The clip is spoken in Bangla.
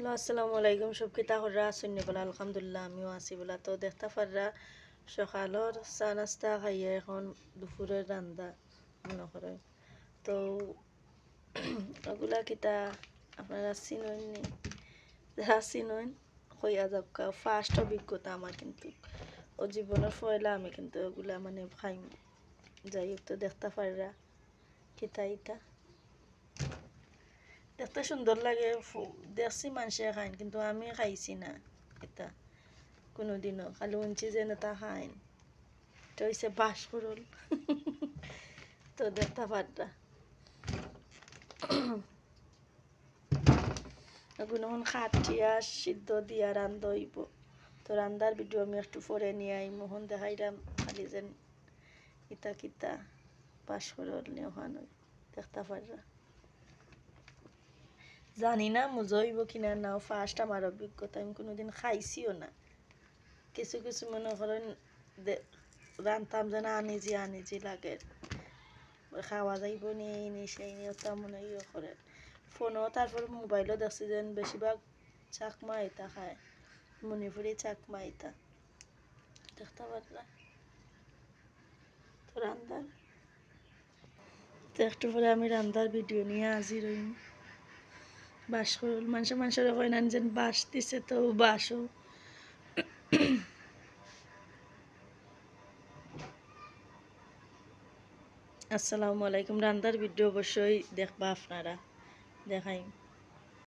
হ্যালো, আসসালামু আলাইকুম। সব কিতা হররা আসুন বলা আলহামদুলিল্লাহ আমিও আছি বলা। তো দেখতে পাররা সকালের চা নাস্তা খাইয়ে এখন দুপুরের রান্দা মনে করে। তো ওগুলা কিতা আপনারা চিনেন নি? যারা চিনেন হইয়া যাক, ফার্স্ট অভিজ্ঞতা আমার কিন্তু ও জীবনের পয়লা আমি কিন্তু ওগুলা মানে খাই। যাই হোক, তো দেখতে পাররা কিতা ইতা দেখতে সুন্দর লাগে। দেখছি মানুষে খাইন কিন্তু আমি খাইছি না এটা কোনোদিনও। খালি উনছি যেন তা খাইন এটা হচ্ছে বাস করল। তো দেখতে পারটা এখন খাটিয়া সিদ্ধ দিয়া রান্ধ হইব। তো রান্দার ভিডিও আমি একটু পরে নিয়ে আই মোহন দেখাইলাম খালি যেন ইতা কিতা বাস করল নিয়ে ওখানে দেখতে পাররা। জানি না মজা হইব কিনা নাও, ফার্স্ট আমার অভিজ্ঞতা। আমি কোনোদিন খাইছিও না। কিছু কিছু মনে করেন রান্তাম যেন আনিজি লাগে, খাওয়া যাইব নি এই নি সেই নি ওটা মনে ইয়ে করে। ফোনও তারপর মোবাইলও দেখছি যেন বেশিরভাগ চাকমা ইতা খায়, মণিপুরি চাকমা ইতা দেখতে পারলা। তো রান্দার তো একটু পরে আমি রান্দার ভিডিও নিয়ে হাজির হইম। বাস করল মানুষের কয় না যেন বাস দিছে, তো বাসও আসসালামু আলাইকুম। রান্দার ভিডিও অবশ্যই দেখবা আপনারা, দেখাইম।